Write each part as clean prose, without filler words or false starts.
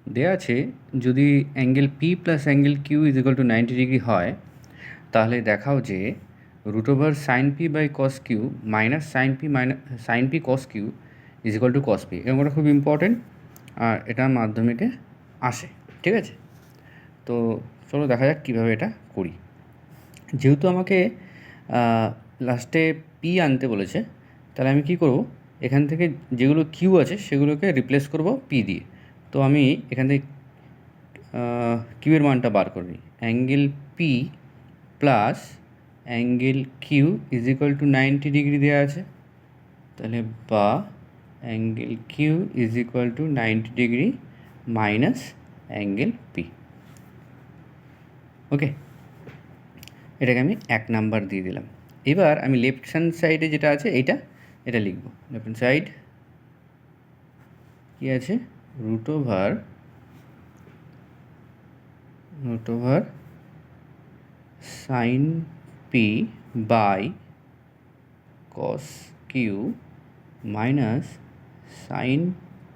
দেয়া আছে যদি angle P plus angle Q is equal to 90 degree হয়, তাহলে দেখাও যে root over sine P by cos Q minus sine P cos Q is equal to cos P. এবং ওটা খুব ইম্পর্টেন্ট, আর এটা মাধ্যমিকে আসে। ঠিক আছে, তো চলো দেখা যাক কীভাবে এটা করি। যেহেতু আমাকে লাস্টে পি আনতে বলেছে, তাহলে আমি কি করব, এখান থেকে যেগুলো কিউ আছে সেগুলোকে রিপ্লেস করব পি দিয়ে। তো আমি এখান থেকে কিউ এর মানটা বার করে নিই। Angle P plus angle Q is equal to 90 degree দেওয়া আছে, তাহলে বা angle Q is equal to 90 degree minus angle P. Okay, এটাকে আমি 1 নাম্বার দিয়ে দিলাম। এবার আমি লেফট হ্যান্ড সাইডে যেটা আছে এটা লিখব। লেফট হ্যান্ড সাইড কী আছে, root over sine P by cos Q minus sine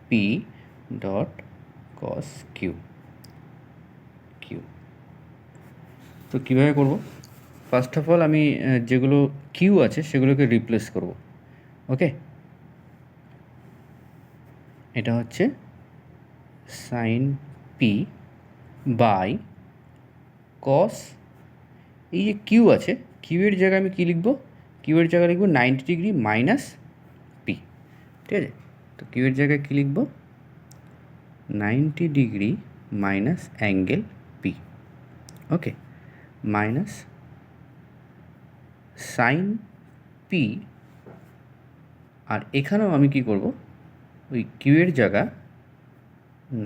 P dot cos Q. তো কীভাবে করব? ফার্স্ট অফ অল আমি যেগুলো কিউ আছে সেগুলোকে রিপ্লেস করব। ওকে, এটা হচ্ছে সাইন পি বাই কস, এই যে কিউ আছে কিউ এর জায়গায় আমি কী লিখব, কিউ এর জায়গায় লিখব 90 ডিগ্রি মাইনাস পি। ঠিক আছে, তো কিউ এর জায়গায় কী লিখব, 90 ডিগ্রি মাইনাস অ্যাঙ্গেল পি। ওকে, মাইনাস সাইন পি, আর এখানেও আমি কি করব, ওই কিউ এর জায়গা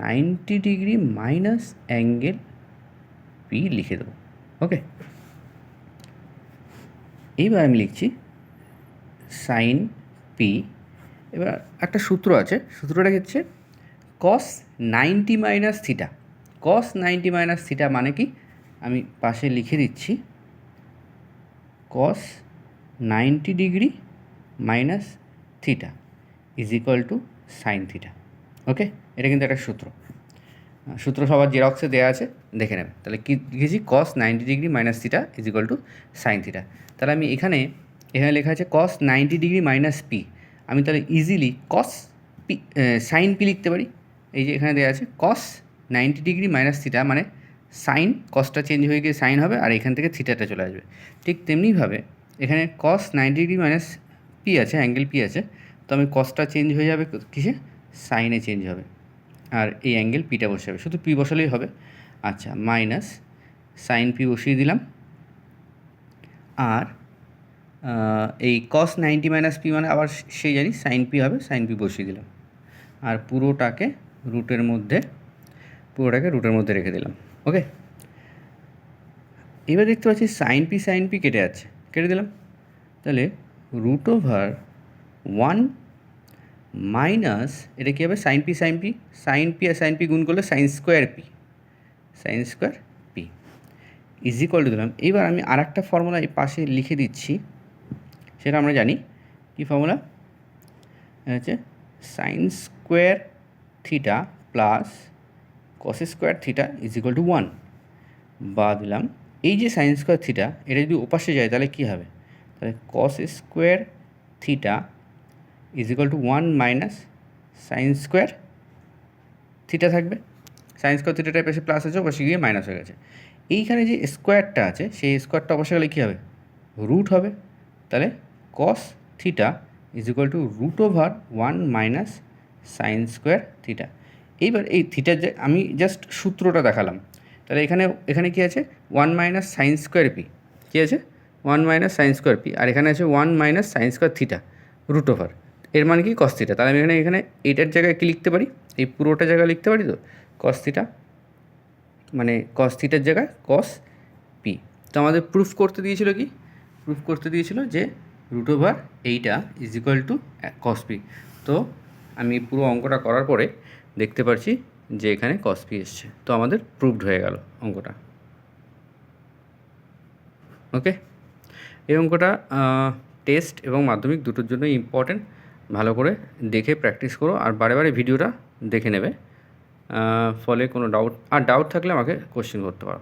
90 ডিগ্রি মাইনাস অ্যাঙ্গেল পি লিখে দেবো। ওকে, এইবার আমি লিখছি সাইন পি। এবার একটা সূত্র আছে, সূত্রটা হচ্ছে cos 90 minus theta. Cos 90 minus theta মানে কি, আমি পাশে লিখে দিচ্ছি, cos 90 degree minus theta is equal to sine theta. Okay, এটা কিন্তু একটা সূত্র সবার জেরক্সে দেওয়া আছে, দেখে নেবে। তাহলে কী লিখেছি, কস 90 degree minus theta is equal to sine theta. তাহলে আমি এখানে লেখা আছে কস 90 ডিগ্রি মাইনাস পি, আমি তাহলে ইজিলি কস পি সাইন পি লিখতে পারি। এই যে এখানে দেওয়া আছে কস 90 ডিগ্রি মাইনাস থিটা, মানে সাইন, কসটা চেঞ্জ হয়ে গিয়ে সাইন হবে, আর এখান থেকে থিটাটা চলে আসবে। ঠিক তেমনিভাবে এখানে কস 90 ডিগ্রি মাইনাস পি আছে, অ্যাঙ্গেল পি আছে, তো আমি কসটা চেঞ্জ হয়ে যাবে কিসে, সাইনে চেঞ্জ হবে, আর এই অ্যাঙ্গেল পিটা বসে যাবে, শুধু পি বসালেই হবে। আচ্ছা, মাইনাস সাইন পি বসিয়ে দিলাম, আর এই কস 90 মাইনাস পি মানে আবার সেই জানি সাইন পি হবে, সাইন পি বসিয়ে দিলাম, আর পুরোটাকে রুটের মধ্যে রেখে দিলাম। ওকে, এবার দেখতে পাচ্ছি সাইন পি কেটে দিলাম, তাহলে রুট ওভার 1 মাইনাস এটা কী হবে, sign P R sign P গুণ করলে sign square P is equal two দিলাম। এবার আমি আর একটা ফর্মুলা এই পাশে লিখে দিচ্ছি, সেটা আমরা জানি কী ফর্মুলা, হচ্ছে sign square theta plus cos square theta is equal two 1, বা দিলাম এই যে সাইন স্কোয়ার থিটা, এটা যদি ওপাশে যায় তাহলে কী হবে, তাহলে cos square theta is equal two 1 minus sine square theta থাকবে। সাইন স্কোয়ার থিটাটার পাশে প্লাস আছে, ওপাশে গিয়ে মাইনাস হয়ে গেছে। এইখানে যে স্কোয়ারটা আছে সেই স্কোয়ারটা অবশ্যই গেলে কী হবে, রুট হবে, তাহলে cos theta is equal to root over 1 minus sine square theta. এইবার এই থিটার যে আমি জাস্ট সূত্রটা দেখালাম, তাহলে এখানে কী আছে, 1 মাইনাস সাইন স্কোয়ার পি, কী আছে 1 মাইনাস সাইন স্কোয়ার পি, আর এখানে আছে 1 minus sine square theta root over, এর মানে কি কস থিটা। তাহলে আমি এখানে এইটার জায়গায় কী লিখতে পারি, এই পুরোটা জায়গায় লিখতে পারি, তো কস থিটা মানে কস থিটার জায়গায় কস পি। তো আমাদের প্রুফ করতে দিয়েছিল যে রুট ওভার এইটা is equal to cos P. তো আমি পুরো অঙ্কটা করার পরে দেখতে পাচ্ছি যে এখানে কস পি এসছে, তো আমাদের প্রুভড হয়ে গেল অঙ্কটা। ওকে, এই অঙ্কটা টেস্ট এবং মাধ্যমিক দুটোর জন্য ইম্পর্টেন্ট, ভালো করে দেখে প্র্যাকটিস করো, আর বারে বারে ভিডিওটা দেখে নেবে। ফলে কোনো ডাউট থাকলে আমাকে কোশ্চেন করতে পারো।